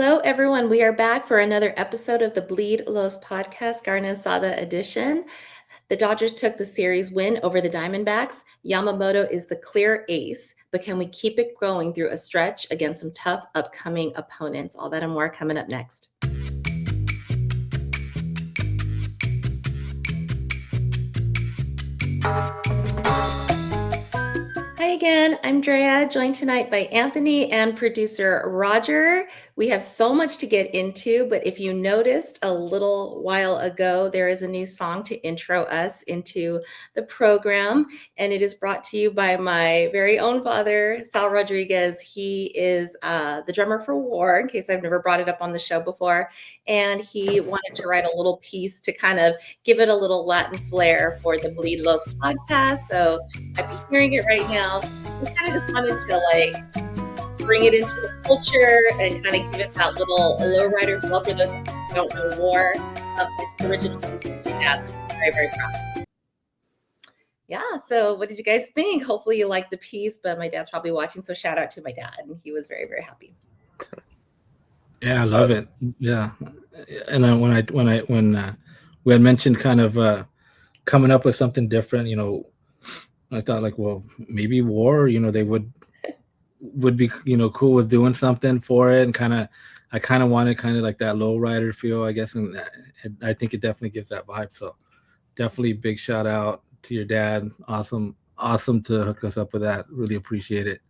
Hello, everyone. We are back for another episode of the Bleed Los Podcast, Carne Asada edition. The Dodgers took the series win over the Diamondbacks. Yamamoto is the clear ace, but can we keep it going through a stretch against some tough upcoming opponents? All that and more coming up next. Hi again, I'm Drea, joined tonight by Anthony and producer Roger. We have so much to get into, but if you noticed a little while ago, there is a new song to intro us into the program, and it is brought to you by my very own father, Sal Rodriguez. He is the drummer for War, in case I've never brought it up on the show before, and he wanted to write a little piece to kind of give it a little Latin flair for the Bleed Los podcast, so I'd be hearing it right now. We kind of just wanted to bring it into the culture and kind of give it that little lowrider feel for those who don't know War. It's original music. Yeah, very, very proud. Yeah, so what did you guys think? Hopefully you liked the piece, but my dad's probably watching, so shout out to my dad, and he was very, very happy. Yeah, I love it. Yeah, and then when we had mentioned kind of coming up with something different, I thought like, well, maybe War, they would be, cool with doing something for it, and I kind of wanted kind of like that low rider feel, I guess, and I think it definitely gives that vibe. So definitely big shout out to your dad. Awesome to hook us up with that. Really appreciate it.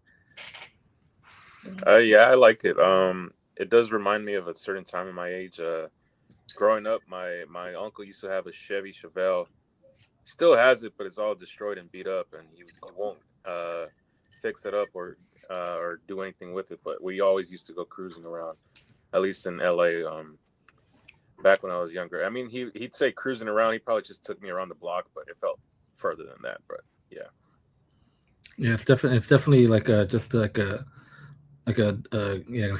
Yeah, I liked it. It does remind me of a certain time in my age. Growing up, my uncle used to have a Chevy Chevelle. Still has it, but it's all destroyed and beat up, and he won't fix it up or do anything with it. But we always used to go cruising around, at least in LA. Back when I was younger, I mean, he'd say cruising around. He probably just took me around the block, but it felt further than that. But yeah, it's definitely like a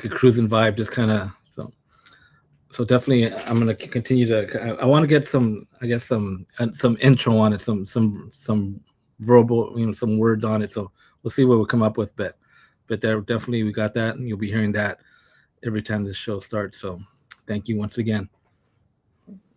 cruising vibe, just kind of so definitely I'm gonna continue to. I want to get some intro on it, some verbal, some words on it. So we'll see what we come up with, but there definitely we got that, and you'll be hearing that every time this show starts. So thank you once again.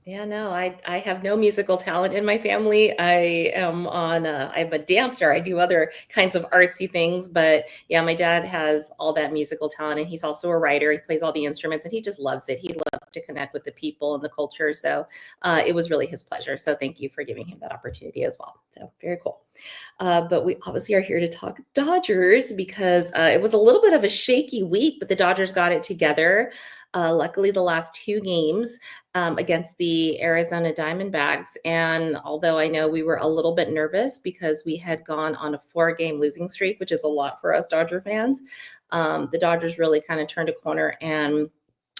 Yeah, no, I have no musical talent in my family. I'm a dancer. I do other kinds of artsy things, but yeah, my dad has all that musical talent, and he's also a writer. He plays all the instruments, and he just loves it. He loves to connect with the people and the culture. So it was really his pleasure. So thank you for giving him that opportunity as well. So very cool. But we obviously are here to talk Dodgers because it was a little bit of a shaky week, but the Dodgers got it together. Luckily, the last two games against the Arizona Diamondbacks. And although I know we were a little bit nervous because we had gone on a 4-game losing streak, which is a lot for us Dodger fans, the Dodgers really kind of turned a corner, and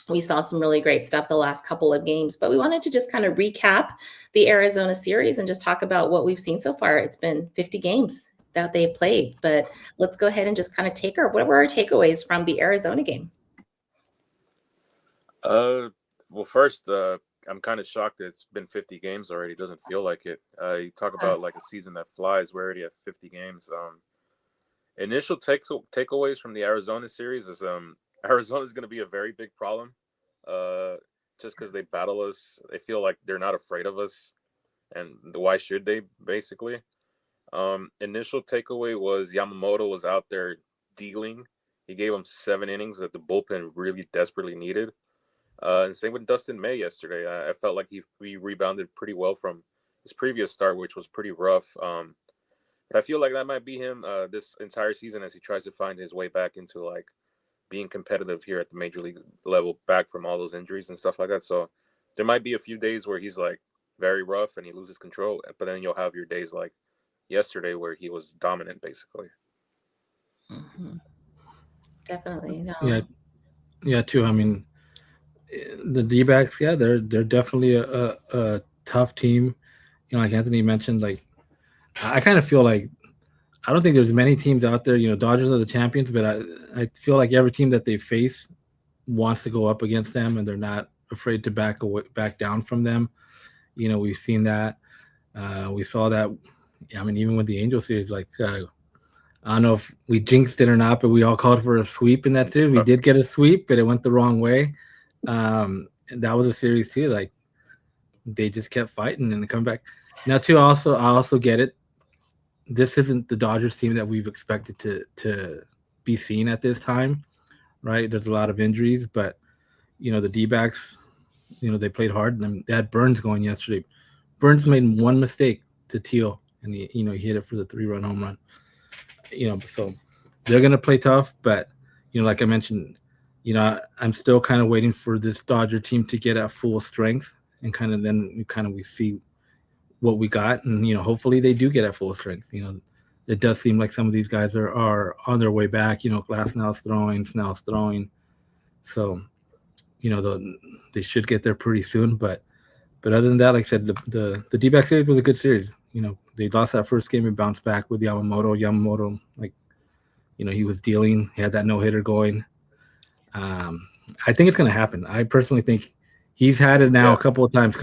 we saw some really great stuff the last couple of games. But we wanted to just kind of recap the Arizona series and just talk about what we've seen so far. It's been 50 games that they played, but let's go ahead and just kind of what were our takeaways from the Arizona game? Well, first, I'm kind of shocked that it's been 50 games already. It doesn't feel like it. You talk about like a season that flies. We're already at 50 games. Initial takeaways from the Arizona series is Arizona is going to be a very big problem. Just because they battle us, they feel like they're not afraid of us, and why should they? Basically, initial takeaway was Yamamoto was out there dealing. He gave them 7 innings that the bullpen really desperately needed. And same with Dustin May yesterday. I felt like he rebounded pretty well from his previous start, which was pretty rough. But I feel like that might be him this entire season as he tries to find his way back into like being competitive here at the major league level, back from all those injuries and stuff like that. So there might be a few days where he's like very rough and he loses control, but then you'll have your days like yesterday where he was dominant, basically. Mm-hmm. Definitely, no. Yeah, too. I mean, the D-backs, yeah, they're definitely a tough team. Like Anthony mentioned, like I kind of feel like I don't think there's many teams out there. Dodgers are the champions, but I feel like every team that they face wants to go up against them, and they're not afraid to back down from them. We've seen that. We saw that. I mean, even with the Angel series, like I don't know if we jinxed it or not, but we all called for a sweep in that series. We did get a sweep, but it went the wrong way. And that was a series too. Like they just kept fighting and come back. Now too, I also get it. This isn't the Dodgers team that we've expected to be seen at this time, right? There's a lot of injuries, but the D-backs, they played hard. And they had Burns going yesterday. Burns made one mistake to Teal, and he hit it for the 3-run home run. So they're gonna play tough, but like I mentioned, I'm still kind of waiting for this Dodger team to get at full strength, and we see what we got, and hopefully they do get at full strength. It does seem like some of these guys are on their way back. Glasnow's throwing, Snell's throwing, so they should get there pretty soon. But other than that, like I said, the D-back series was a good series. They lost that first game and bounced back with Yamamoto, like he was dealing. He had that no-hitter going. I think it's going to happen. I personally think he's had it now a couple of times,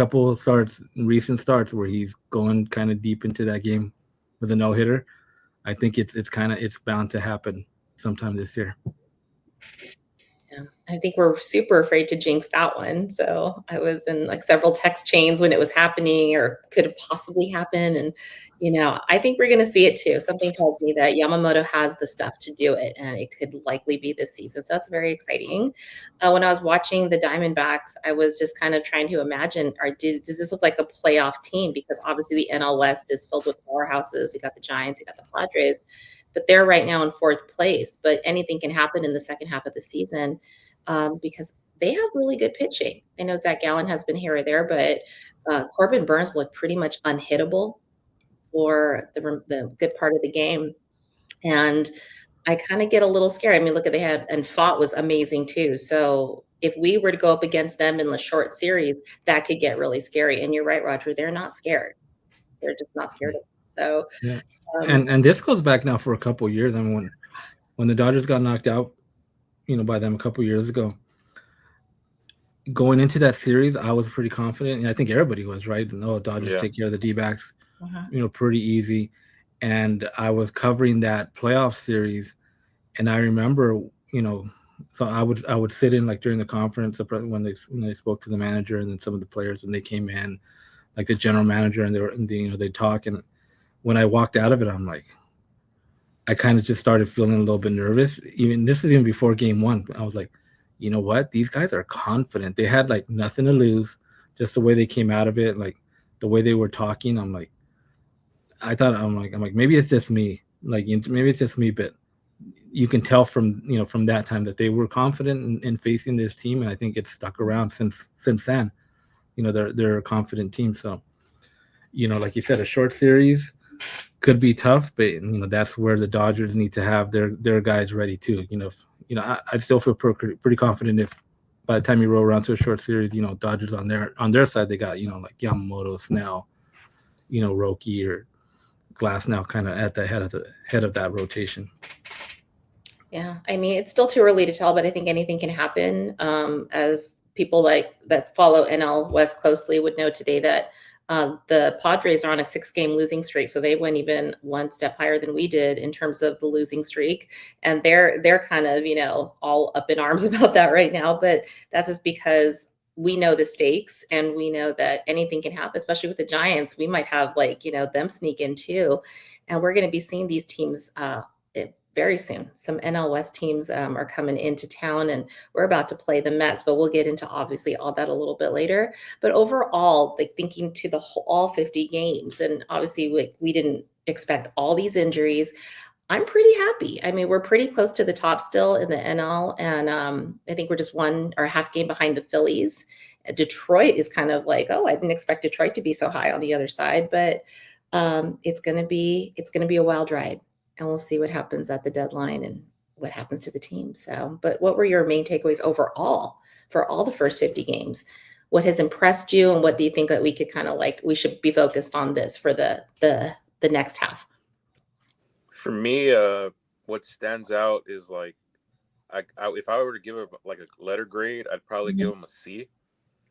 recent starts where he's going kind of deep into that game with a no-hitter. I think it's bound to happen sometime this year. Yeah, I think we're super afraid to jinx that one. So I was in like several text chains when it was happening or could have possibly happen. And, I think we're going to see it too. Something tells me that Yamamoto has the stuff to do it, and it could likely be this season. So that's very exciting. When I was watching the Diamondbacks, I was just kind of trying to imagine, does this look like a playoff team? Because obviously the NL West is filled with powerhouses. You got the Giants, you got the Padres, but they're right now in fourth place. But anything can happen in the second half of the season because they have really good pitching. I know Zach Gallen has been here or there, but Corbin Burns looked pretty much unhittable for the good part of the game. And I kind of get a little scared. I mean, look at and Fought was amazing too. So if we were to go up against them in the short series, that could get really scary. And you're right, Roger, they're not scared. They're just not scared of it. So yeah. And this goes back now for a couple of years. I mean, when the Dodgers got knocked out, by them a couple of years ago, going into that series, I was pretty confident, and I think everybody was, right? No, Dodgers take care of the D-backs, pretty easy. And I was covering that playoff series, and I remember, so I would sit in like during the conference when they spoke to the manager and then some of the players, and they came in, like the general manager, and they talk. And when I walked out of it, I'm like, I kind of just started feeling a little bit nervous. This was even before game one. I was like, you know what? These guys are confident. They had like nothing to lose. Just the way they came out of it, like the way they were talking. I'm like, maybe it's just me. Like maybe it's just me, but you can tell from that time that they were confident in facing this team, and I think it's stuck around since then. They're a confident team. So, like you said, a short series could be tough, but that's where the Dodgers need to have their guys ready too. I still feel pretty confident if by the time you roll around to a short series, Dodgers on their side, they got like Yamamoto, Snell, Roki or Glass now kind of at the head of that rotation. Yeah, I mean, it's still too early to tell, but I think anything can happen. As people that follow NL West closely would know today that the Padres are on a 6-game losing streak, so they went even one step higher than we did in terms of the losing streak, and they're kind of all up in arms about that right now. But that's just because we know the stakes, and we know that anything can happen, especially with the Giants. We might have them sneak in too, and we're going to be seeing these teams very soon. Some NL West teams are coming into town, and we're about to play the Mets, but we'll get into obviously all that a little bit later. But overall, like thinking to all 50 games, and obviously we didn't expect all these injuries. I'm pretty happy. I mean, we're pretty close to the top still in the NL, and I think we're just one or a half game behind the Phillies. Detroit is kind of like, I didn't expect Detroit to be so high on the other side, but it's gonna be a wild ride. And we'll see what happens at the deadline and what happens to the team. So, but what were your main takeaways overall for all the first 50 games? What has impressed you, and what do you think that we could kind of we should be focused on this for the next half? For me, what stands out is like, if I were to give it like a letter grade, I'd probably give them a C,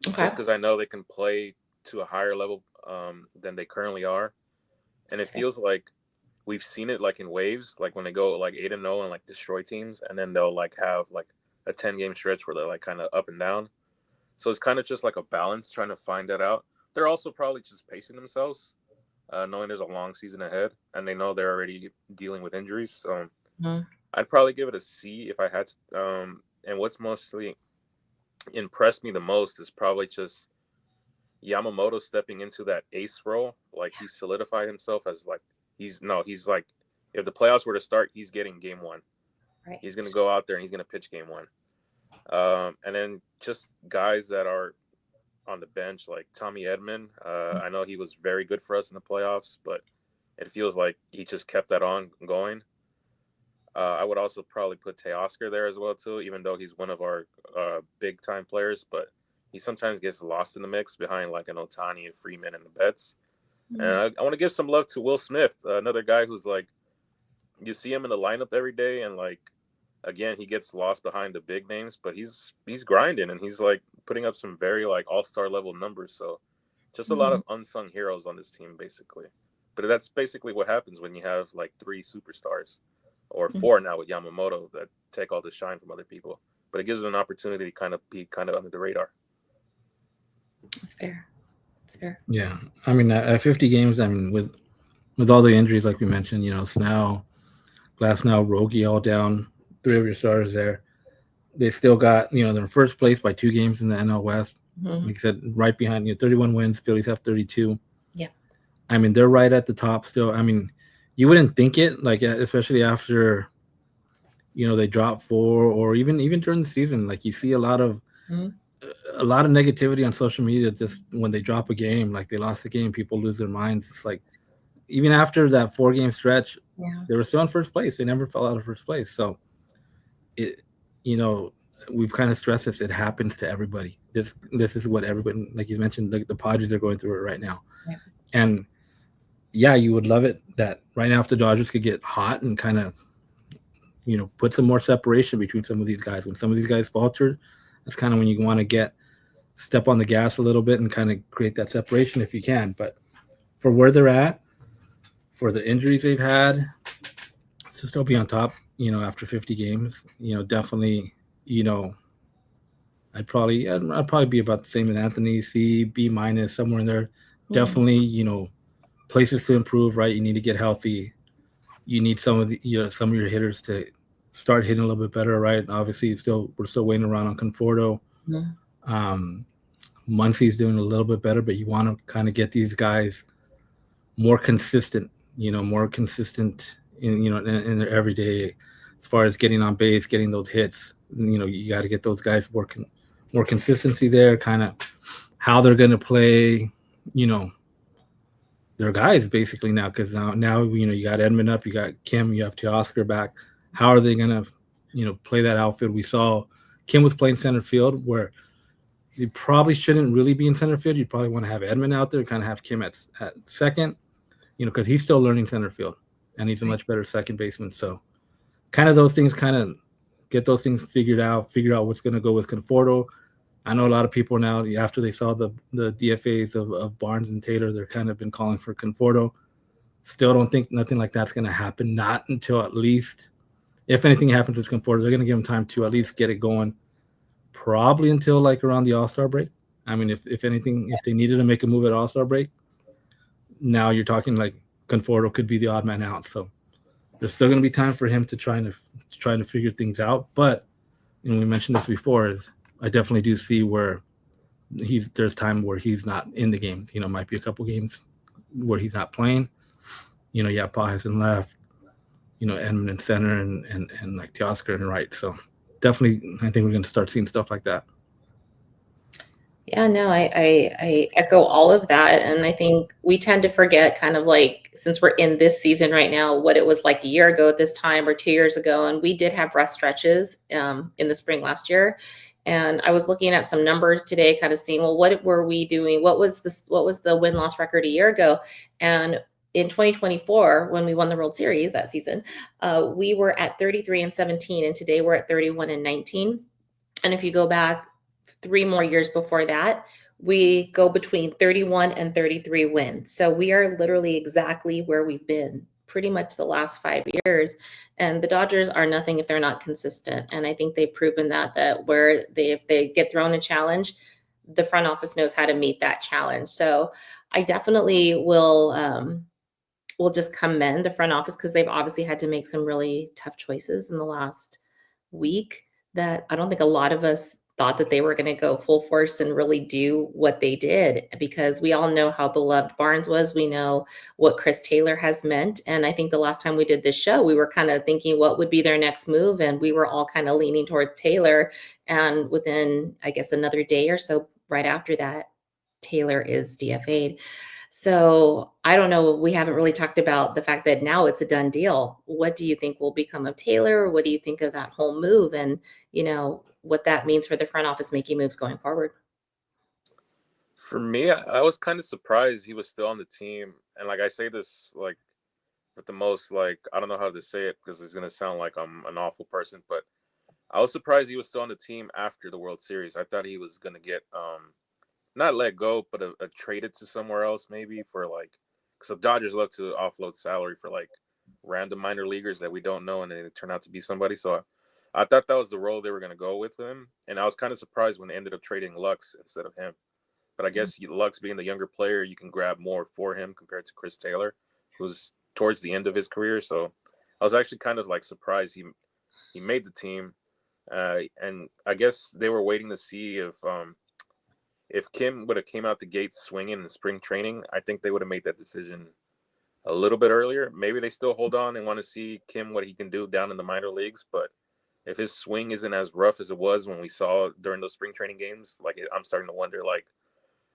just because I know they can play to a higher level than they currently are, and it feels like we've seen it like in waves, like when they go like 8-0 and like destroy teams, and then they'll like have like a 10-game stretch where they're like kind of up and down. So it's kind of just like a balance, trying to find that out. They're also probably just pacing themselves, knowing there's a long season ahead, and they know they're already dealing with injuries. So I'd probably give it a C if I had to. And what's mostly impressed me the most is probably just Yamamoto stepping into that ace role. Like he solidified himself as like he's like, if the playoffs were to start, he's getting game one. Right. He's going to go out there and he's going to pitch game one. And then just guys that are on the bench, like Tommy Edman. I know he was very good for us in the playoffs, but it feels like he just kept that on going. I would also probably put Teoscar there as well too, even though he's one of our big time players, but he sometimes gets lost in the mix behind like an Ohtani and Freeman and the Betts. And I want to give some love to Will Smith, another guy who's like, you see him in the lineup every day, and like, again, he gets lost behind the big names, but he's grinding and he's like putting up some very like all-star level numbers. So just a lot of unsung heroes on this team, basically. But that's basically what happens when you have like 3 superstars, or 4 now with Yamamoto, that take all the shine from other people. But it gives them an opportunity to kind of be kind of under the radar. That's fair. That's fair. Yeah, I mean, at 50 games, I mean, with all the injuries, like we mentioned, Snell, Glasnow, Rogie all down, 3 of your starters there. They still got, they're in first place by 2 games in the NL West. Like I said, right behind 31 wins. Phillies have 32. Yeah. I mean, they're right at the top still. I mean, you wouldn't think it, like, especially after, they drop 4, or even during the season. Like, you see a lot of negativity on social media just when they drop a game, like they lost the game, people lose their minds. It's like, even after that 4-game stretch, they were still in first place. They never fell out of first place. So we've kind of stressed this. It happens to everybody. This is what everybody, like you mentioned, the Padres are going through it right now. Yeah. And yeah, you would love it that right now if the Dodgers could get hot and kind of, put some more separation between some of these guys. When some of these guys falter, that's kind of when you want to step on the gas a little bit and kind of create that separation if you can. But for where they're at, for the injuries they've had, to still be on top, after 50 games, definitely, I'd probably be about the same as Anthony, C, B minus, somewhere in there. Definitely, places to improve, right? You need to get healthy. You need some of your hitters to start hitting a little bit better, right? Obviously, we're still waiting around on Conforto. Muncy's doing a little bit better, but you want to kind of get these guys more consistent, in their everyday, as far as getting on base, getting those hits. You got to get those guys working more consistency there, kind of how they're going to play, their guys basically now, because now you got Edmund up, you got Kim, you have Teoscar back. How are they going to, play that outfield? We saw Kim was playing center field, where you probably shouldn't really be in center field. You probably want to have Edmund out there, kind of have Kim at second, because he's still learning center field, and he's a much better second baseman. So kind of those things, kind of get those things figure out what's going to go with Conforto. I know a lot of people now, after they saw the DFAs of Barnes and Taylor, they're kind of been calling for Conforto. Still don't think nothing like that's going to happen. Not until at least, if anything happens with Conforto, they're going to give him time to at least get it going. Probably until like around the All-Star break. I mean, if anything, if they needed to make a move at All-Star break, now you're talking like Conforto could be the odd man out. So there's still going to be time for him to trying to figure things out. But we mentioned this before, is I definitely do see where there's time where he's not in the games. Might be a couple games where he's not playing. Paul hasn't left. Edmund in center and like Teoscar in right. So definitely, I think we're going to start seeing stuff like that. Yeah, no, I echo all of that. And I think we tend to forget, kind of like, since we're in this season right now, what it was like a year ago at this time or 2 years ago. And we did have rough stretches in the spring last year. And I was looking at some numbers today, kind of seeing, well, what were we doing? What was the win-loss record a year ago? And in 2024, when we won the World Series that season, we were at 33-17, and today we're at 31-19. And if you go back 3 more years before that, we go between 31 and 33 wins. So we are literally exactly where we've been pretty much the last 5 years. And the Dodgers are nothing if they're not consistent. And I think they've proven that where if they get thrown a challenge, the front office knows how to meet that challenge. So I definitely will just commend the front office, because they've obviously had to make some really tough choices in the last week that I don't think a lot of us thought that they were going to go full force and really do what they did, because we all know how beloved Barnes was. We know what Chris Taylor has meant. And I think the last time we did this show, we were kind of thinking what would be their next move. And we were all kind of leaning towards Taylor. And within, I guess, another day or so, right after that, Taylor is DFA'd. So I don't know. We haven't really talked about the fact that now it's a done deal. What do you think will become of Taylor? What do you think of that whole move? And, what that means for the front office making moves going forward? For me, I was kind of surprised he was still on the team. And like I say this like with the most, like, I don't know how to say it because it's gonna sound like I'm an awful person, but I was surprised he was still on the team after the World Series. I thought he was gonna get not let go, but a traded to somewhere else maybe for like, because the Dodgers love to offload salary for like random minor leaguers that we don't know, and then they turn out to be somebody. So I thought that was the role they were going to go with him, and I was kind of surprised when they ended up trading Lux instead of him. But I guess Lux being the younger player, you can grab more for him compared to Chris Taylor, who's towards the end of his career. So I was actually kind of like surprised he made the team, and I guess they were waiting to see if Kim would have came out the gates swinging in spring training. I think they would have made that decision a little bit earlier. Maybe they still hold on and want to see Kim, what he can do down in the minor leagues. But if his swing isn't as rough as it was when we saw during those spring training games, like, I'm starting to wonder, like,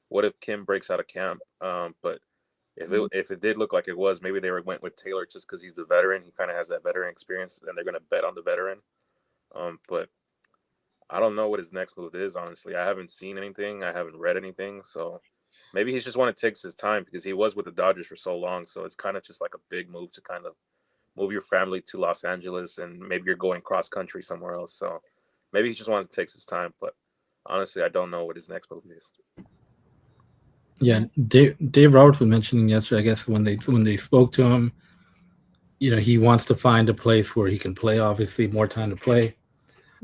what if Kim breaks out of camp? But if it did look like it was, maybe they went with Taylor just because he's the veteran. He kind of has that veteran experience, and they're going to bet on the veteran. But I don't know what his next move is, honestly. I haven't seen anything. I haven't read anything. So maybe he's just want to take his time because he was with the Dodgers for so long. So it's kind of just like a big move to kind of move your family to Los Angeles, and maybe you're going cross country somewhere else. So maybe he just wants to take his time. But honestly, I don't know what his next move is. Yeah, Dave Roberts was mentioning yesterday, I guess, when they spoke to him, he wants to find a place where he can play, obviously, more time to play.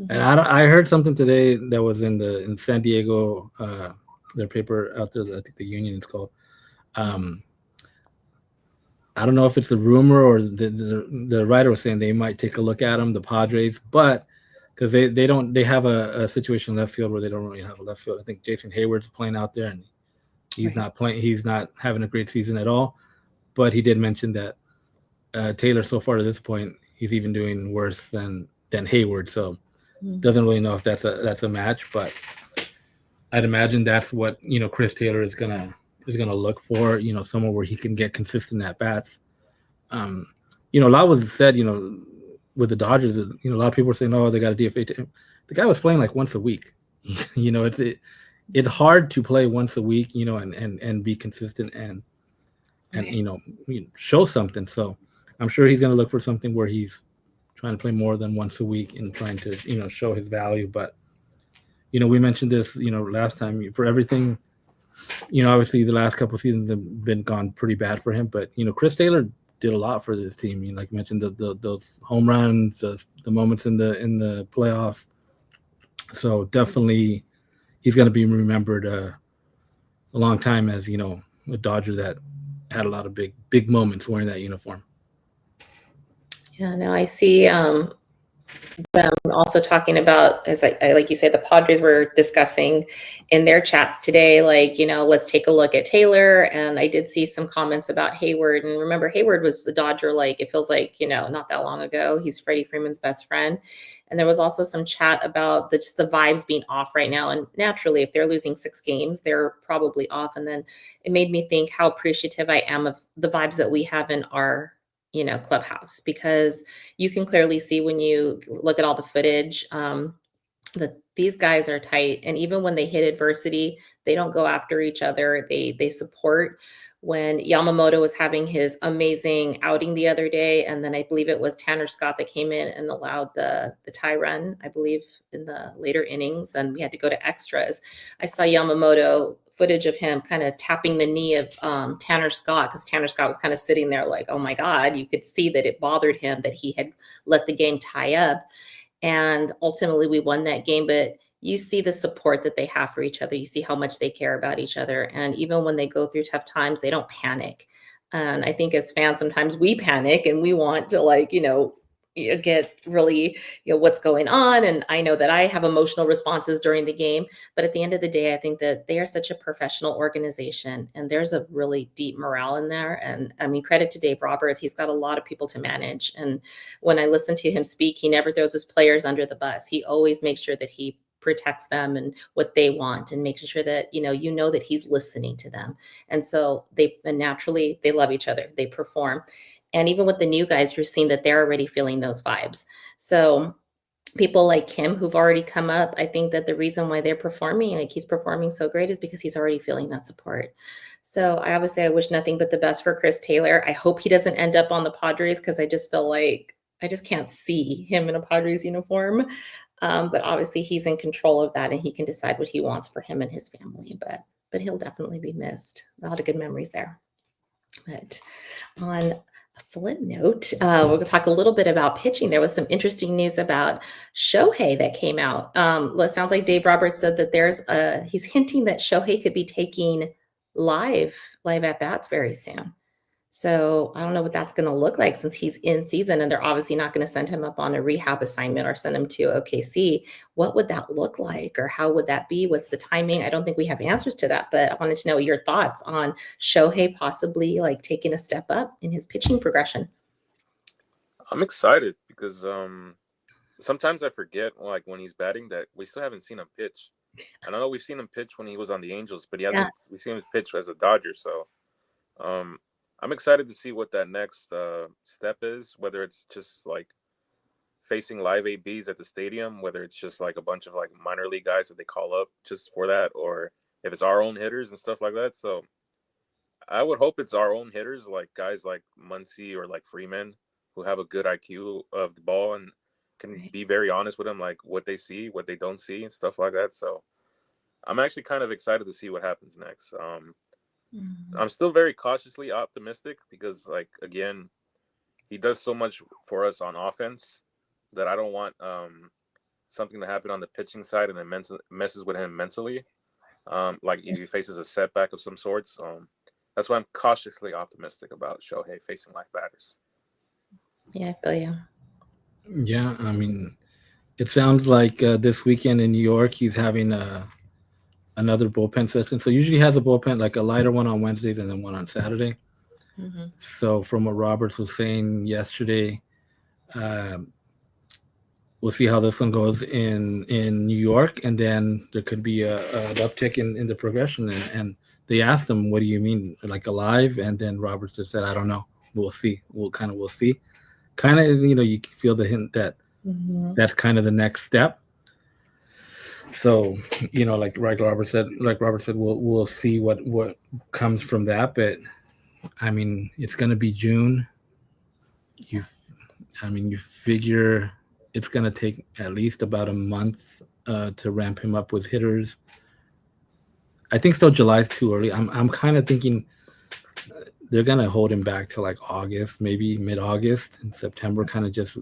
And I heard something today that was in San Diego, their paper out there, I think the Union is called. I don't know if it's a rumor or the writer was saying they might take a look at him, the Padres, but because they have a situation in left field where they don't really have a left field. I think Jason Hayward's playing out there, and he's not playing. He's not having a great season at all. But he did mention that Taylor, so far to this point, he's even doing worse than Hayward. So doesn't really know if that's a match, but I'd imagine that's what Chris Taylor is gonna look for. Somewhere where he can get consistent at bats. A lot was said. With the Dodgers, a lot of people were saying, "Oh, they got a DFA." The guy was playing like once a week. It's hard to play once a week, and be consistent and show something. So I'm sure he's going to look for something where he's trying to play more than once a week and trying to show his value. But we mentioned this last time, for everything. Obviously the last couple of seasons have gone pretty bad for him, but Chris Taylor did a lot for this team. Like you mentioned, those home runs, the moments in the playoffs. So definitely he's going to be remembered a long time as a Dodger that had a lot of big moments wearing that uniform. Yeah, no, I see them also talking about, as I like you say, the Padres were discussing in their chats today, like, let's take a look at Taylor. And I did see some comments about Hayward. And remember, Hayward was the Dodger, like, it feels like, not that long ago. He's Freddie Freeman's best friend. And there was also some chat about just the vibes being off right now. And naturally, if they're losing 6 games, they're probably off. And then it made me think how appreciative I am of the vibes that we have in our clubhouse, because you can clearly see when you look at all the footage that these guys are tight. And even when they hit adversity, they don't go after each other. They support. When Yamamoto was having his amazing outing the other day, and then I believe it was Tanner Scott that came in and allowed the tie run, I believe, in the later innings, and we had to go to extras. I saw Yamamoto footage of him kind of tapping the knee of Tanner Scott, because Tanner Scott was kind of sitting there like, oh my God, you could see that it bothered him that he had let the game tie up. And ultimately we won that game, but you see the support that they have for each other. You see how much they care about each other. And even when they go through tough times, they don't panic. And I think as fans, sometimes we panic and we want to, like, get really, what's going on. And I know that I have emotional responses during the game, but at the end of the day, I think that they are such a professional organization and there's a really deep morale in there. And I mean, credit to Dave Roberts. He's got a lot of people to manage. And when I listen to him speak, he never throws his players under the bus. He always makes sure that he protects them and what they want and making sure that that he's listening to them. And so naturally they love each other, they perform. And even with the new guys, you're seeing that they're already feeling those vibes. So people like him who've already come up, I think that the reason why they're performing, like he's performing so great, is because he's already feeling that support. So I wish nothing but the best for Chris Taylor. I hope he doesn't end up on the Padres, because I just feel like I just can't see him in a Padres uniform. But obviously he's in control of that and he can decide what he wants for him and his family. But he'll definitely be missed. A lot of good memories there. But on a flip note, we're going to talk a little bit about pitching. There was some interesting news about Shohei that came out. It sounds like Dave Roberts said that he's hinting that Shohei could be taking live at bats very soon. So I don't know what that's going to look like since he's in season and they're obviously not going to send him up on a rehab assignment or send him to OKC. What would that look like, or how would that be? What's the timing? I don't think we have answers to that, but I wanted to know your thoughts on Shohei possibly like taking a step up in his pitching progression. I'm excited because sometimes I forget, like when he's batting, that we still haven't seen him pitch. I don't know, we've seen him pitch when he was on the Angels, but we've seen him pitch as a Dodger. So I'm excited to see what that next step is, whether it's just like facing live ABs at the stadium, whether it's just like a bunch of like minor league guys that they call up just for that, or if it's our own hitters and stuff like that. So I would hope it's our own hitters, like guys like Muncy or like Freeman, who have a good IQ of the ball and can be very honest with them, like what they see, what they don't see, and stuff like that. So I'm actually kind of excited to see what happens next. I'm still very cautiously optimistic because, like, again, he does so much for us on offense that I don't want something to happen on the pitching side and then messes with him mentally. Like if he faces a setback of some sorts. That's why I'm cautiously optimistic about Shohei facing live batters. Yeah, I feel you. Yeah, I mean, it sounds like this weekend in New York, he's having another bullpen session. So usually he has a bullpen, like a lighter one on Wednesdays and then one on Saturday. Mm-hmm. So from what Roberts was saying yesterday, we'll see how this one goes in New York, and then there could be an uptick in the progression. And they asked him, "What do you mean, like alive?" And then Roberts just said, "I don't know. We'll see. We'll see." Kind of, you can feel the hint that that's kind of the next step. So, like Robert said, we'll see what comes from that. But I mean, it's going to be June. You figure it's going to take at least about a month to ramp him up with hitters. I think still July's too early. I'm kind of thinking they're going to hold him back to like August, maybe mid-August, and September, kind of just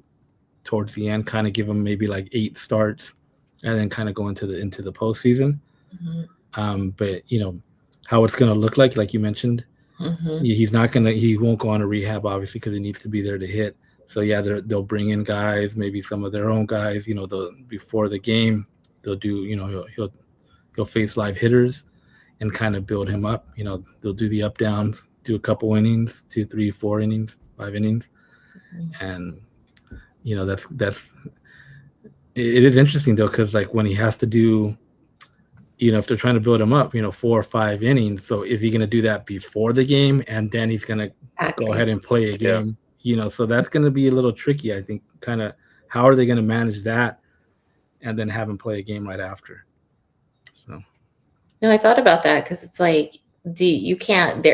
towards the end, kind of give him maybe like 8 starts. And then kind of go into the postseason. But how it's going to look like you mentioned, he won't go on a rehab obviously because he needs to be there to hit. So yeah, they'll bring in guys, maybe some of their own guys. Before the game, they'll do. He'll face live hitters and kind of build him up. They'll do the up downs, do a couple innings, 2, 3, 4 innings, 5 innings, and that's. It is interesting though, because like when he has to do, if they're trying to build him up, 4 or 5 innings. So is he going to do that before the game, and then he's going to go ahead and play a game? Yeah. So that's going to be a little tricky, I think. Kind of how are they going to manage that, and then have him play a game right after? So. No, I thought about that because it's like you can't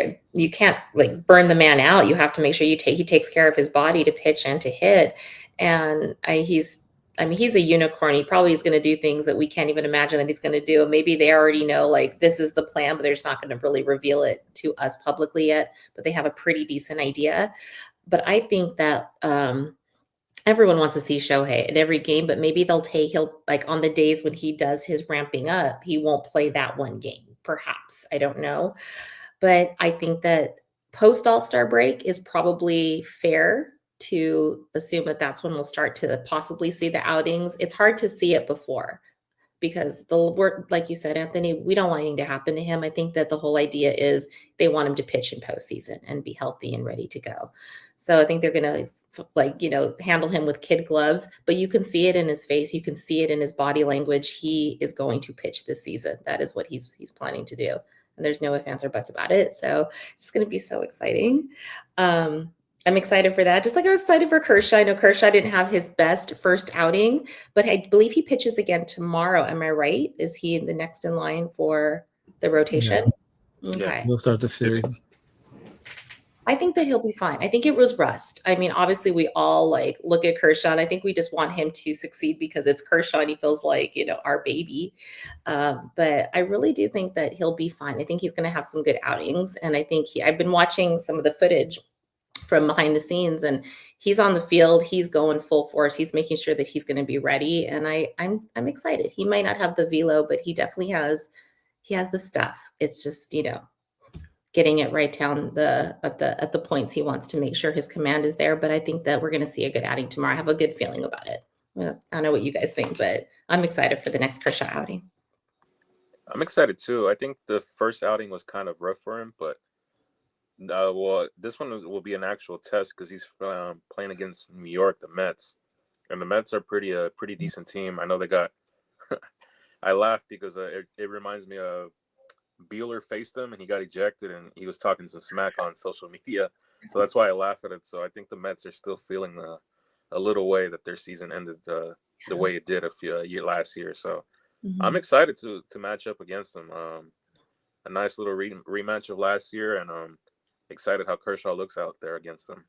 like burn the man out. You have to make sure he takes care of his body to pitch and to hit, and he's I mean, he's a unicorn. He probably is going to do things that we can't even imagine that he's going to do. Maybe they already know, like, this is the plan, but they're just not going to really reveal it to us publicly yet. But they have a pretty decent idea. But I think that everyone wants to see Shohei in every game, but maybe he'll like on the days when he does his ramping up, he won't play that one game. Perhaps. I don't know. But I think that post All-Star break is probably fair to assume that that's when we'll start to possibly see the outings. It's hard to see it before because the work, like you said, Anthony, we don't want anything to happen to him. I think that the whole idea is they want him to pitch in postseason and be healthy and ready to go. So I think they're going to handle him with kid gloves, but you can see it in his face. You can see it in his body language. He is going to pitch this season. That is what he's planning to do. And there's no ifs, ands, or buts about it. So it's going to be so exciting. I'm excited for that. Just like I was excited for Kershaw. I know Kershaw didn't have his best first outing, but I believe he pitches again tomorrow. Am I right? Is he the next in line for the rotation? Yeah. Okay. Yeah. We'll start the series. I think that he'll be fine. I think it was rust. I mean, obviously we all like look at Kershaw and I think we just want him to succeed because it's Kershaw and he feels like, our baby. But I really do think that he'll be fine. I think he's going to have some good outings. And I think I've been watching some of the footage from behind the scenes and he's on the field. He's going full force. He's making sure that he's going to be ready. And I'm excited. He might not have the velo, but he definitely has the stuff. It's just, getting it right down at the points he wants to make sure his command is there. But I think that we're going to see a good outing tomorrow. I have a good feeling about it. Well, I don't know what you guys think, but I'm excited for the next Kershaw outing. I'm excited too. I think the first outing was kind of rough for him, but this one will be an actual test because he's playing against New York, the Mets, and the Mets are pretty decent team. I know they got. I laugh because it reminds me of. Bueller faced him and he got ejected and he was talking some smack on social media. So that's why I laugh at it. So I think the Mets are still feeling a little way that their season ended the way it did last year. So I'm excited to match up against them. A nice little rematch of last year and excited how Kershaw looks out there against them.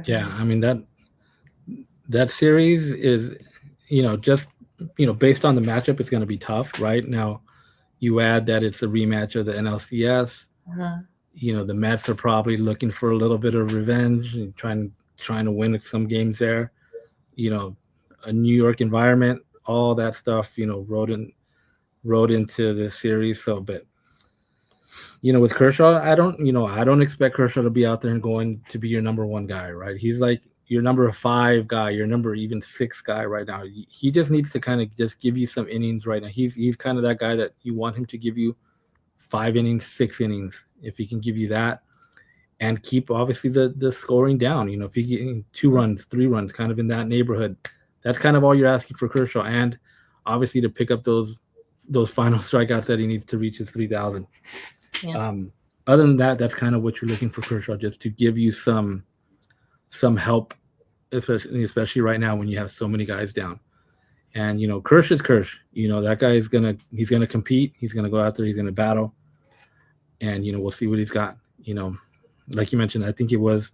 Yeah, I mean that series is, just based on the matchup, it's going to be tough. Right now, you add that it's a rematch of the NLCS. The Mets are probably looking for a little bit of revenge and trying to win some games there. A New York environment, all that stuff, wrote into this series. So, but with Kershaw, I don't expect Kershaw to be out there and going to be your number one guy, right? He's like your number 5 guy, your number even 6 guy right now. He just needs to kind of just give you some innings right now. He's kind of that guy that you want him to give you 5 innings, 6 innings. If he can give you that and keep obviously the scoring down, if he getting 2 runs, 3 runs, kind of in that neighborhood, that's kind of all you're asking for Kershaw. And obviously to pick up those final strikeouts that he needs to reach his 3,000. Yeah. Other than that, that's kind of what you're looking for Kershaw, just to give you some help, especially right now when you have so many guys down. And Kersh is Kersh. That guy he's gonna compete. He's gonna go out there. He's gonna battle. And we'll see what he's got. Like you mentioned, I think it was,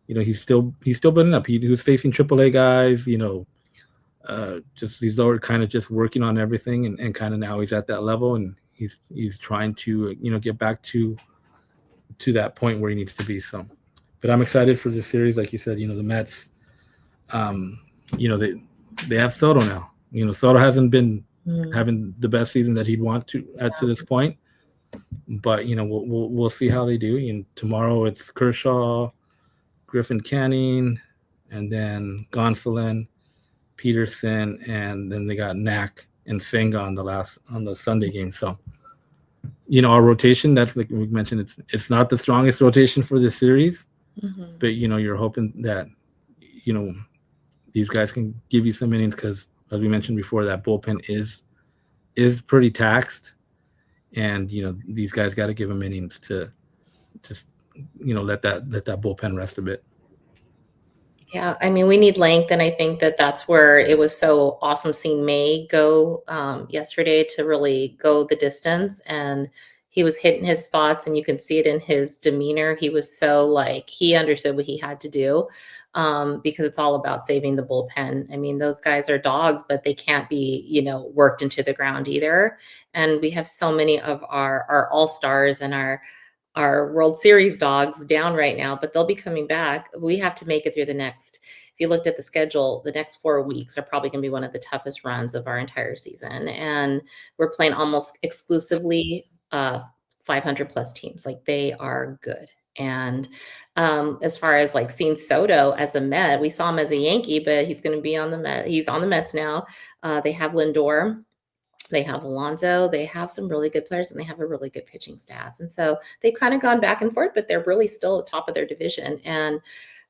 he's still building up. He was facing AAA guys. Just he's already kind of just working on everything, and kind of now he's at that level, and he's trying to get back to that point where he needs to be. So. But I'm excited for this series. Like you said, the Mets, they have Soto now. Soto hasn't been having the best season that he'd want to to this point. But, we'll see how they do. And tomorrow it's Kershaw, Griffin Canning, and then Gonsolin, Peterson, and then they got Knack and Senga on the Sunday game. So, our rotation, that's like we mentioned, it's not the strongest rotation for this series. But you're hoping that these guys can give you some innings because, as we mentioned before, that bullpen is pretty taxed, and these guys got to give them innings to just let that bullpen rest a bit. Yeah, I mean, we need length, and I think that that's where it was so awesome seeing May go yesterday to really go the distance. And he was hitting his spots, and you can see it in his demeanor. He was so like, he understood what he had to do, because it's all about saving the bullpen. I mean, those guys are dogs, but they can't be, worked into the ground either. And we have so many of our all-stars and our World Series dogs down right now, but they'll be coming back. We have to make it through the next. If you looked at the schedule, the next 4 weeks are probably going to be one of the toughest runs of our entire season, and we're playing almost exclusively 500 plus teams. Like, they are good. And as far as like seeing Soto as a Met, we saw him as a Yankee, but he's going to be on the Met. He's on the Mets now. They have Lindor. They have Alonso. They have some really good players, and they have a really good pitching staff. And so they've kind of gone back and forth, but they're really still at the top of their division. And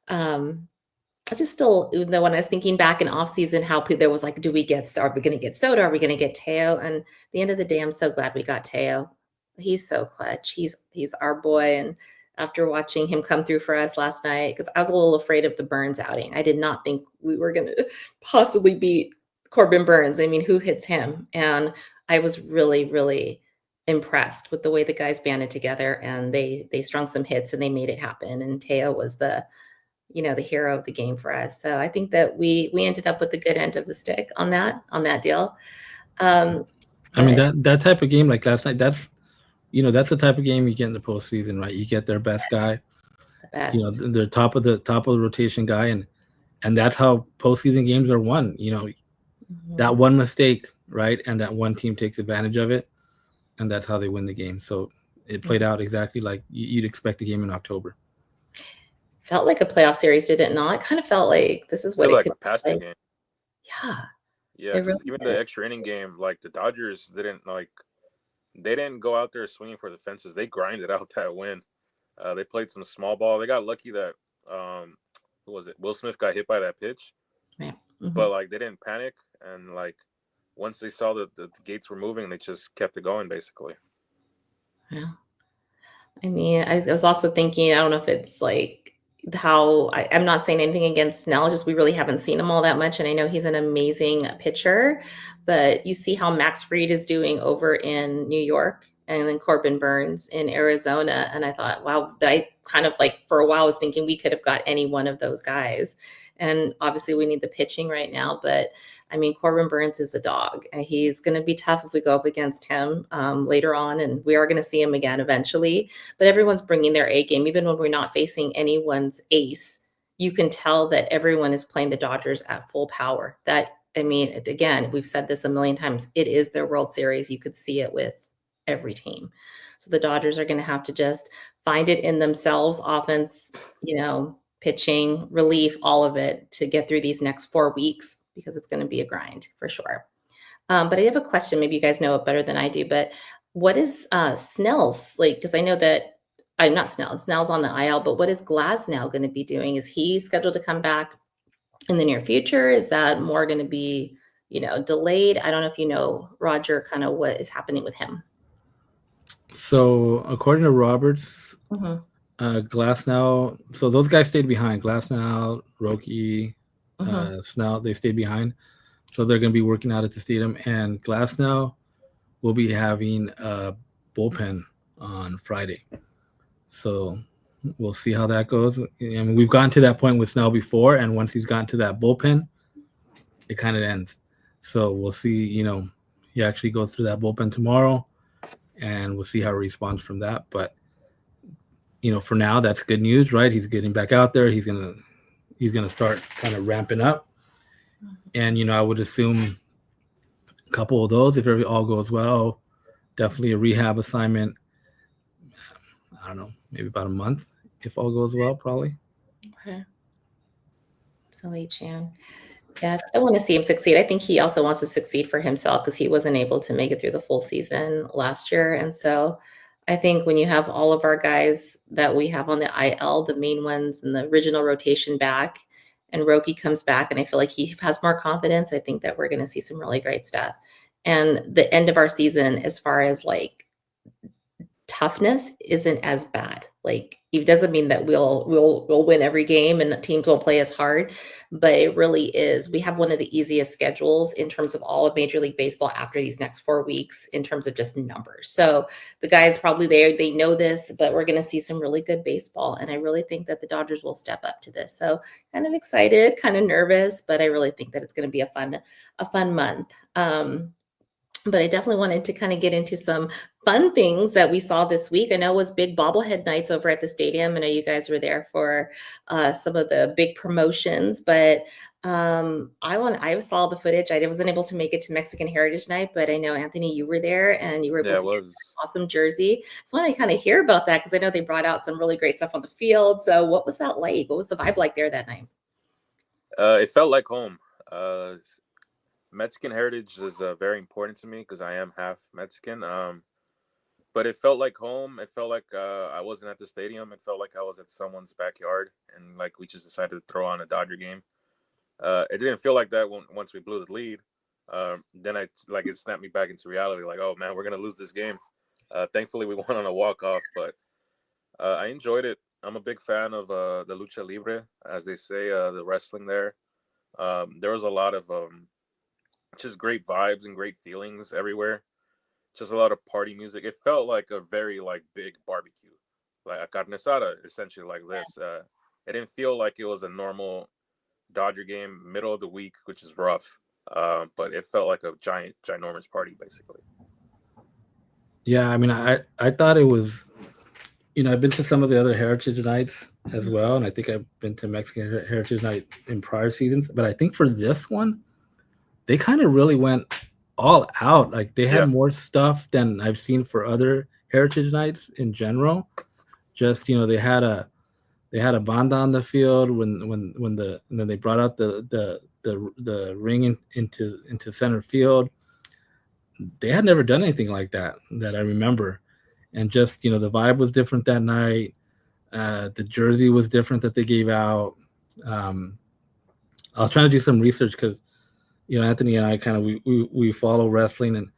I just still, even though when I was thinking back in off season, how there was like, are we going to get Soto? Are we going to get Teo? And at the end of the day, I'm so glad we got Teo. He's so clutch. He's our boy. And after watching him come through for us last night, because I was a little afraid of the Burns outing. I did not think we were going to possibly beat Corbin Burns. I mean, who hits him? And I was really, really impressed with the way the guys banded together, and they strung some hits and they made it happen. And Teo was the hero of the game for us. So I think that we ended up with the good end of the stick on that deal. I mean, that type of game like last night, that's the type of game you get in the postseason, right? You get their best guy, the best. their top of the rotation guy, and that's how postseason games are won. That one mistake, right? And that one team takes advantage of it, and that's how they win the game. So it played out exactly like you'd expect a game in October. Felt like a playoff series, did it not? It kind of felt like this is what it could a passing game. Yeah. Yeah, because even the extra inning game, like the Dodgers didn't go out there swinging for the fences. They grinded out that win. They played some small ball. They got lucky that who was it? Will Smith got hit by that pitch. Yeah. But like they didn't panic, and like once they saw that the gates were moving, they just kept it going basically. Yeah. I mean, I was also thinking, I don't know if it's like how I'm not saying anything against Snell, just we really haven't seen him all that much. And I know he's an amazing pitcher, but you see how Max Fried is doing over in New York, and then Corbin Burns in Arizona. And I thought, wow, I kind of like for a while was thinking we could have got any one of those guys. And obviously we need the pitching right now, but I mean, Corbin Burns is a dog, and he's going to be tough if we go up against him later on, and we are going to see him again eventually. But everyone's bringing their A game, even when we're not facing anyone's ace. You can tell that everyone is playing the Dodgers at full power. Again, we've said this a million times. It is their World Series. You could see it with every team. So the Dodgers are going to have to just find it in themselves, offense, pitching, relief, all of it, to get through these next 4 weeks, because it's going to be a grind for sure. But I have a question. Maybe you guys know it better than I do, but what is Snell's like? Because I know that I'm not Snell. Snell's on the IL, but what is Glasnow going to be doing? Is he scheduled to come back in the near future? Is that more going to be, delayed? I don't know if you know, Roger, kind of what is happening with him. So according to Roberts, Glasnow, so those guys stayed behind. Glasnow, Roki, Snell, they stayed behind. So they're going to be working out at the stadium. And Glasnow will be having a bullpen on Friday. So we'll see how that goes. I mean, we've gotten to that point with Snell before, and once he's gotten to that bullpen, it kind of ends. So we'll see, he actually goes through that bullpen tomorrow, and we'll see how he responds from that. But for now, that's good news, right? He's getting back out there. He's gonna start kind of ramping up, and I would assume a couple of those, if all goes well, definitely a rehab assignment. I don't know, maybe about a month if all goes well, probably. Okay. So late June. Yes, I want to see him succeed. I think he also wants to succeed for himself, because he wasn't able to make it through the full season last year. And so I think when you have all of our guys that we have on the IL, the main ones and the original rotation back, and Roki comes back, and I feel like he has more confidence, I think that we're going to see some really great stuff. And the end of our season, as far as like toughness, isn't as bad. Like it doesn't mean that we'll win every game and teams will play as hard, but it really is. We have one of the easiest schedules in terms of all of Major League Baseball after these next 4 weeks in terms of just numbers. So the guys probably there, they know this, but we're going to see some really good baseball. And I really think that the Dodgers will step up to this. So kind of excited, kind of nervous, but I really think that it's going to be a fun month. But I definitely wanted to kind of get into some fun things that we saw this week. I know it was big bobblehead nights over at the stadium. I know you guys were there for some of the big promotions, but I saw the footage. I wasn't able to make it to Mexican Heritage Night, but I know Anthony, you were there and you were able Yeah, it to get was. an awesome jersey. So I want to kind of hear about that because I know they brought out some really great stuff on the field. So what was that like? What was the vibe like there that night? It felt like home. Mexican heritage is very important to me because I am half Mexican. But it felt like home. It felt like I wasn't at the stadium. It felt like I was at someone's backyard, and like we just decided to throw on a Dodger game. It didn't feel like that once we blew the lead. Then it snapped me back into reality. Like, oh man, we're gonna lose this game. Thankfully, we won on a walk off, but I enjoyed it. I'm a big fan of the Lucha Libre, as they say, the wrestling there. There was a lot of just great vibes and great feelings everywhere. Just a lot of party music. It felt like a very big barbecue, like a carne asada, essentially like this. It didn't feel like it was a normal Dodger game, middle of the week, which is rough. But it felt like a ginormous party, basically. Yeah, I mean, I thought it was. I've been to some of the other Heritage Nights as well, and I think I've been to Mexican Heritage Night in prior seasons. But I think for this one, they kind of really went all out. Like they had more stuff than I've seen for other Heritage Nights in general. Just they had a banda on the field and then they brought out the ring into center field. They had never done anything like that I remember, and just the vibe was different that night. The jersey was different that they gave out. I was trying to do some research because Anthony and I kind of we follow wrestling, and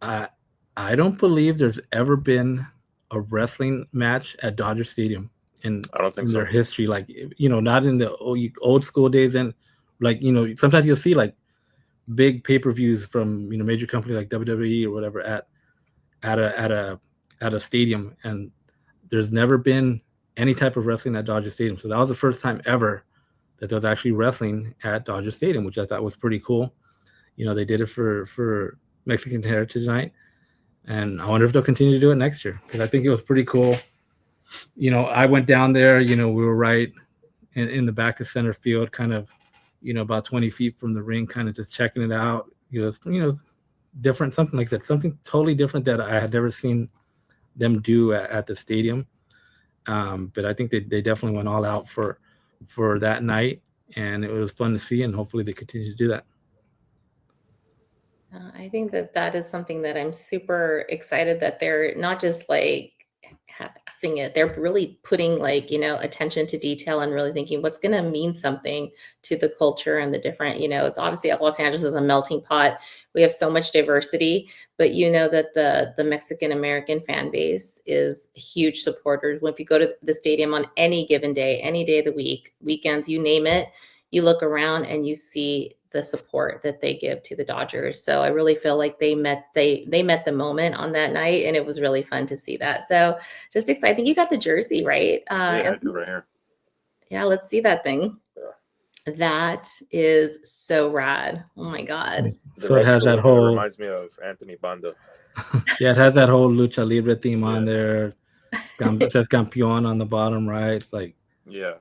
I don't believe there's ever been a wrestling match at Dodger Stadium I don't think in so. their history. Like not in the old school days, and sometimes you'll see like big pay-per-views from major company like WWE or whatever at a stadium, and there's never been any type of wrestling at Dodger Stadium. So that was the first time ever that there was actually wrestling at Dodger Stadium, which I thought was pretty cool. They did it for Mexican Heritage Night, and I wonder if they'll continue to do it next year because I think it was pretty cool. I went down there. We were right in the back of center field, kind of, about 20 feet from the ring, kind of just checking it out. Different, something like that, something totally different that I had never seen them do at the stadium. But I think they definitely went all out for that night, and it was fun to see, and hopefully they continue to do that. I think that is something that I'm super excited that they're not just like half-assing it. They're really putting attention to detail and really thinking what's going to mean something to the culture and the different, it's obviously Los Angeles is a melting pot. We have so much diversity, but that the Mexican American fan base is huge supporters. If you go to the stadium on any given day, any day of the week, weekends, you name it, you look around and you see the support that they give to the Dodgers. So I really feel like they met the moment on that night, and it was really fun to see that. So just excited. I think you got the jersey, right? Yeah, I do right here. Yeah, let's see that thing. Yeah. That is so rad. Oh my God. So it has that whole reminds me of Anthony Banda. Yeah, it has that whole Lucha Libre theme on there. It says Campeón on the bottom right. It's like yeah.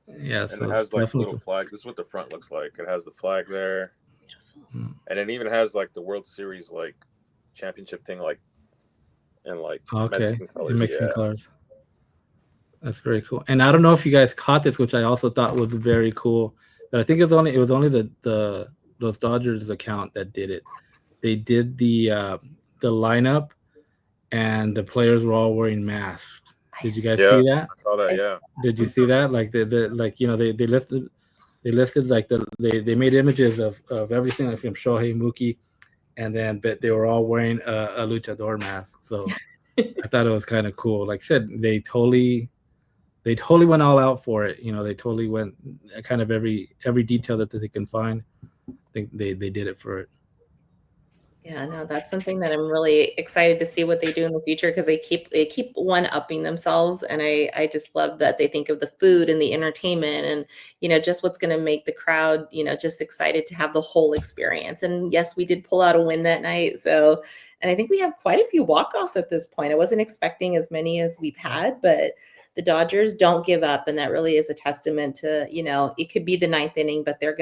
And so it has little flag. This is what the front looks like. It has the flag there. Beautiful. And it even has the World Series championship thing in Mexican colors. In Mexican colors. That's very cool. And I don't know if you guys caught this, which I also thought was very cool. But I think it was only the those Dodgers account that did it. They did the lineup, and the players were all wearing masks. Did you guys see that? I saw that. Yeah. Did you see that? They listed they made images of everything from Shohei, Mookie, and then but they were all wearing a luchador mask. So I thought it was kind of cool. Like I said, they totally they totally went all out for it. They totally went kind of every detail that they can find. I think they did it for it. Yeah, no, that's something that I'm really excited to see what they do in the future because they keep one-upping themselves, and I just love that they think of the food and the entertainment and just what's going to make the crowd just excited to have the whole experience. And yes, we did pull out a win that night, and I think we have quite a few walk-offs at this point. I wasn't expecting as many as we've had, but the Dodgers don't give up, and that really is a testament to it could be the ninth inning, but they're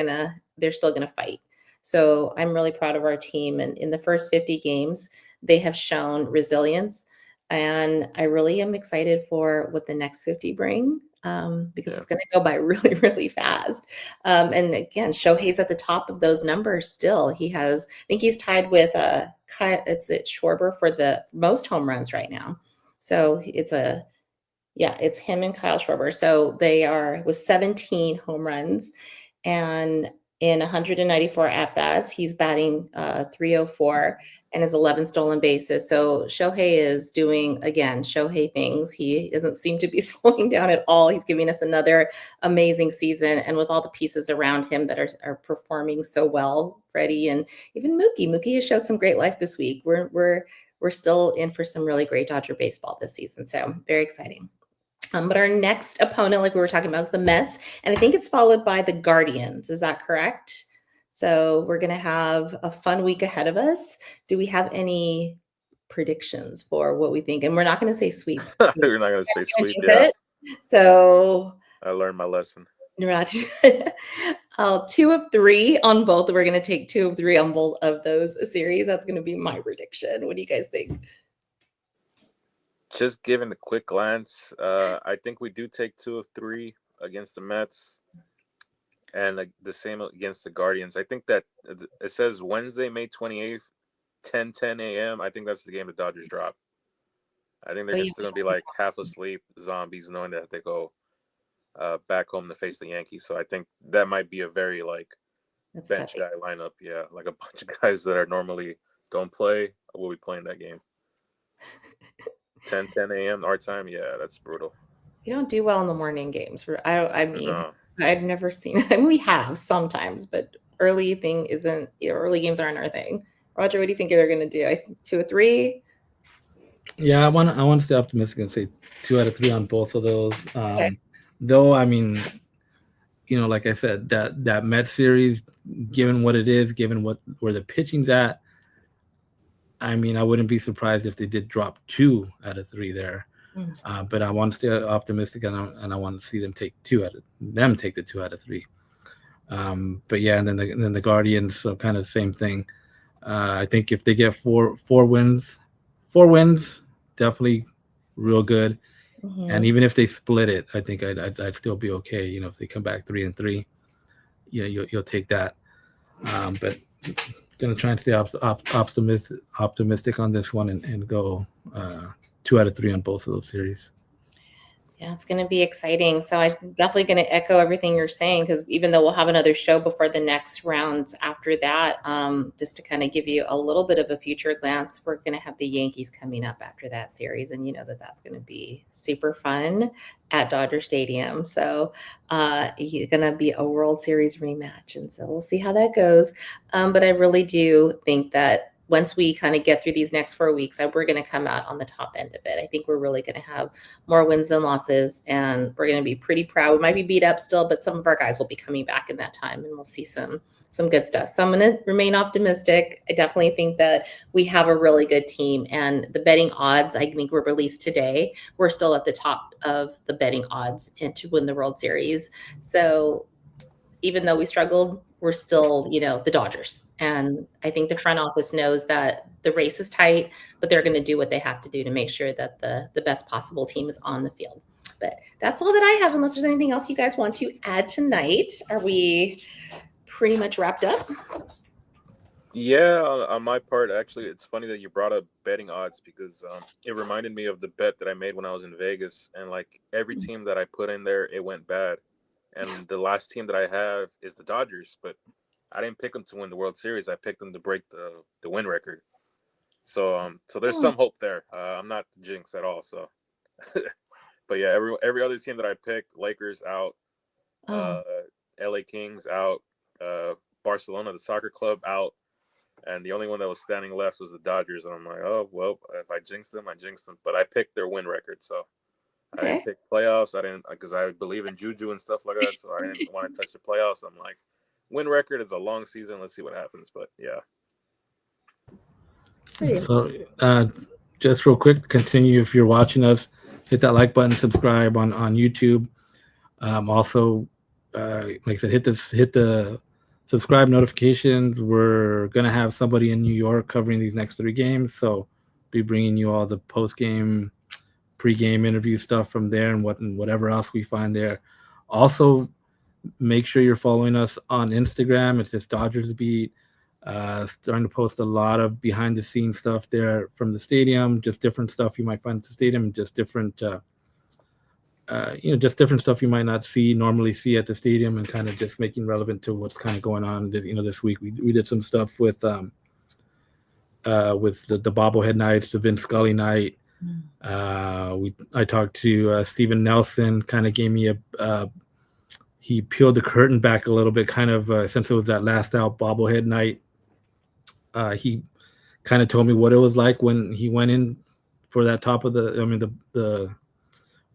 still gonna fight. So I'm really proud of our team. And in the first 50 games, they have shown resilience. And I really am excited for what the next 50 bring because it's going to go by really, really fast. And again, Shohei's at the top of those numbers still. I think he's tied with it's Schwarber for the most home runs right now. So it's him and Kyle Schwarber. So they are with 17 home runs. And in 194 at-bats, he's batting 304 and has 11 stolen bases. So Shohei is doing, again, Shohei things. He doesn't seem to be slowing down at all. He's giving us another amazing season. And with all the pieces around him that are performing so well, Freddie and even Mookie. Mookie has showed some great life this week. We're still in for some really great Dodger baseball this season. So very exciting. But our next opponent, like we were talking about, is the Mets. And I think it's followed by the Guardians. Is that correct? So we're going to have a fun week ahead of us. Do we have any predictions for what we think? And we're not going to say sweep. We're not going to say sweep. Yeah. So I learned my lesson. 2 of 3 on both. We're going to take 2 of 3 on both of those series. That's going to be my prediction. What do you guys think? Just giving a quick glance, I think we do take 2 of 3 against the Mets, and the same against the Guardians. I think that it says Wednesday, May 28th, 10 a.m. I think that's the game the Dodgers drop. I think they're just going to be like half asleep zombies, knowing that they go back home to face the Yankees. So I think that might be a very bench guy lineup. Yeah, like a bunch of guys that are normally don't play will be playing that game. 10 a.m. our time. Yeah, that's brutal. You don't do well in the morning games. I've never seen it. I mean, we have sometimes, but early games aren't our thing. Roger, what do you think they're going to do? 2 or 3? Yeah, I want to stay optimistic and say 2 out of 3 on both of those. Okay. Though, I mean, like I said, that Mets series, given what it is, given where the pitching's at, I mean, I wouldn't be surprised if they did drop 2 out of 3 there. But I want to stay optimistic, and I want to see them take the 2 out of 3. But yeah, and then the Guardians, so kind of the same thing. I think if they get four wins, definitely real good. Mm-hmm. And even if they split it, I think I'd still be okay. If they come back 3-3, you'll take that. But gonna try and stay optimistic on this one and go 2 out of 3 on both of those series. Yeah, it's going to be exciting. So I'm definitely going to echo everything you're saying, because even though we'll have another show before the next rounds after that, just to kind of give you a little bit of a future glance, we're going to have the Yankees coming up after that series. And that's going to be super fun at Dodger Stadium. So it's going to be a World Series rematch. And so we'll see how that goes. But I really do think that once we kind of get through these next 4 weeks, we're going to come out on the top end of it. I think we're really going to have more wins than losses, and we're going to be pretty proud. We might be beat up still, but some of our guys will be coming back in that time, and we'll see some good stuff. So I'm going to remain optimistic. I definitely think that we have a really good team, and the betting odds, I think, were released today. We're still at the top of the betting odds to win the World Series. So even though we struggled, we're still, the Dodgers. And I think the front office knows that the race is tight, but they're going to do what they have to do to make sure that the best possible team is on the field. But that's all that I have, unless there's anything else you guys want to add tonight. Are we pretty much wrapped up? Yeah, on my part, actually, it's funny that you brought up betting odds, because it reminded me of the bet that I made when I was in Vegas. And every team that I put in there, it went bad. And the last team that I have is the Dodgers, but I didn't pick them to win the World Series. I picked them to break the win record. So there's some hope there. I'm not the jinx at all. So, But yeah, every other team that I picked, Lakers out, Oh, LA Kings out, Barcelona, the soccer club out, and the only one that was standing left was the Dodgers. And I'm like, oh well, if I jinx them, I jinx them. But I picked their win record, so I didn't okay. pick playoffs. I didn't because I believe in juju and stuff like that. So I didn't want to touch the playoffs. I'm like, win record is a long season. Let's see what happens. But yeah, Pretty. So, just real quick, continue if you're watching us, hit that like button, subscribe on YouTube. Also, like I said, hit the subscribe notifications. We're gonna have somebody in New York covering these next 3 games, so be bringing you all the post game, pre game interview stuff from there, and whatever else we find there. Also, make sure you're following us on Instagram. It's just Dodgers Beat. Starting to post a lot of behind the scenes stuff there from the stadium, just different stuff you might find at the stadium, just different, just different stuff you might not normally see at the stadium, and kind of just making relevant to what's kind of going on. This week we did some stuff with the bobblehead nights, the Vince Scully night. I talked to Steven Nelson, kind of gave me he peeled the curtain back a little bit, kind of since it was that last out bobblehead night. He kind of told me what it was like when he went in for that top of the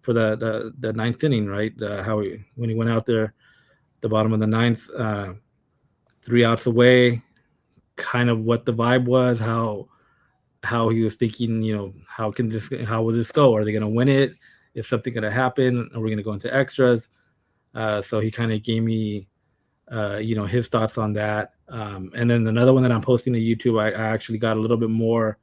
for the ninth inning, right? When he went out there, the bottom of the ninth, 3 outs away, kind of what the vibe was, how he was thinking, how will this go? Are they going to win it? Is something going to happen? Are we going to go into extras? So he kind of gave me, his thoughts on that. And then another one that I'm posting to YouTube, I actually got a little bit more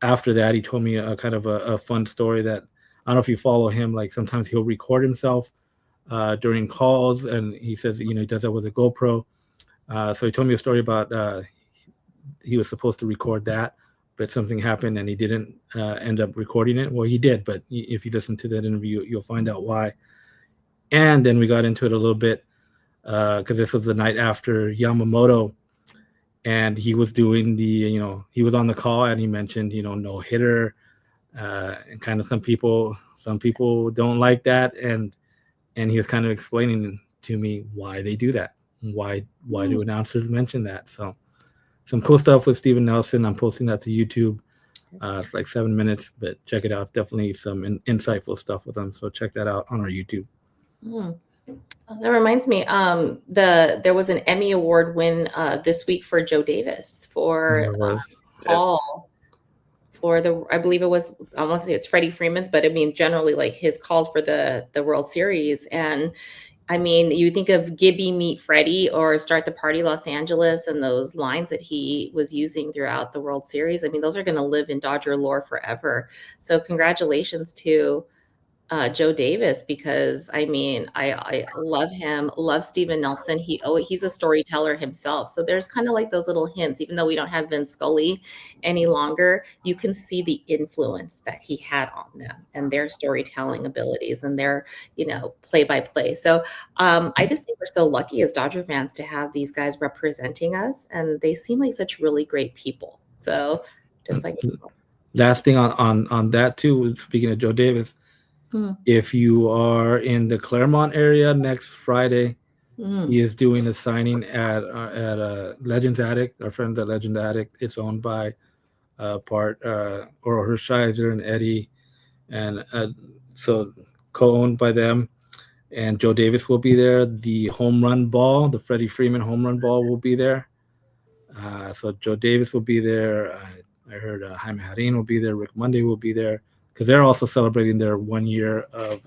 after that. He told me a kind of a fun story that, I don't know if you follow him, like sometimes he'll record himself during calls, and he says, he does that with a GoPro. So he told me a story about he was supposed to record that, but something happened and he didn't end up recording it. Well, he did, but if you listen to that interview, you'll find out why. And then we got into it a little bit because this was the night after Yamamoto, and he was doing he was on the call, and he mentioned, no hitter, and kind of some people don't like that, and he was kind of explaining to me why they do that, why do announcers mention that. So some cool stuff with Steven Nelson. I'm posting that to YouTube. It's like 7 minutes, but check it out. Definitely some insightful stuff with him. So check that out on our YouTube. Oh, that reminds me, there was an Emmy Award win this week for Joe Davis for call for I believe it was, I want to say it's Freddie Freeman's, but I mean generally like his call for the World Series. And I mean, you think of Gibby Meet Freddie or Start the Party Los Angeles, and those lines that he was using throughout the World Series. I mean, those are going to live in Dodger lore forever. So congratulations to Joe Davis, because I mean, I love him, love Steven Nelson. He's a storyteller himself. So there's kind of like those little hints, even though we don't have Vince Scully any longer, you can see the influence that he had on them and their storytelling abilities and their, play by play. So I just think we're so lucky as Dodger fans to have these guys representing us, and they seem like such really great people. So just like last thing on that too, speaking of Joe Davis, if you are in the Claremont area next Friday, he is doing a signing at Legends Attic. Our friends at Legends Attic. It's owned by Oral Hershiser and Eddie, and so co-owned by them. And Joe Davis will be there. The home run ball, the Freddie Freeman home run ball, will be there. So Joe Davis will be there. I heard Jaime Jarrín will be there. Rick Monday will be there, because they're also celebrating their 1 year of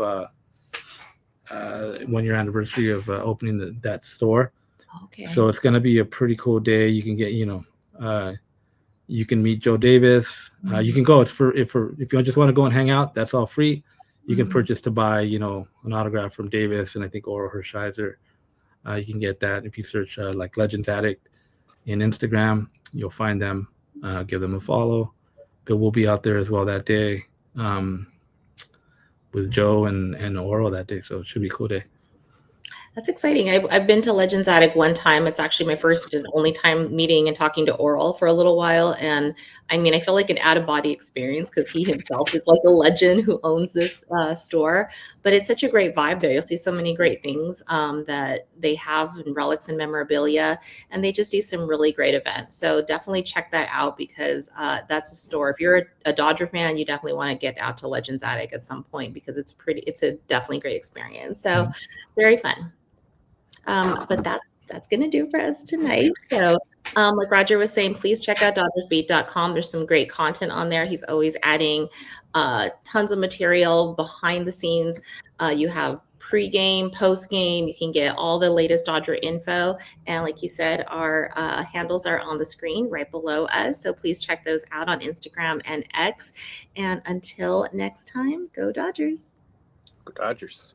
1 year anniversary of opening that store. Okay. So it's going to be a pretty cool day. You can get, you can meet Joe Davis. You can go. It's if you just want to go and hang out, that's all free. You can purchase to buy, an autograph from Davis and I think Oral Hershiser. You can get that if you search like Legends Addict in Instagram. You'll find them. Give them a follow. But we'll be out there as well that day. With Joe and Oral that day, so it should be a cool day. That's exciting. I've been to Legends Attic one time. It's actually my first and only time meeting and talking to Oral for a little while. And I mean, I feel like an out of body experience because he himself is like a legend who owns this store. But it's such a great vibe there. You'll see so many great things that they have and relics and memorabilia. And they just do some really great events. So definitely check that out because that's a store. If you're a Dodger fan, you definitely want to get out to Legends Attic at some point because it's a definitely great experience. So very fun. But that's going to do for us tonight. So, like Roger was saying, please check out dodgersbeat.com. There's some great content on there. He's always adding tons of material behind the scenes. You have pre-game, post-game. You can get all the latest Dodger info. And like you said, our handles are on the screen right below us. So please check those out on Instagram and X. And until next time, go Dodgers. Go Dodgers.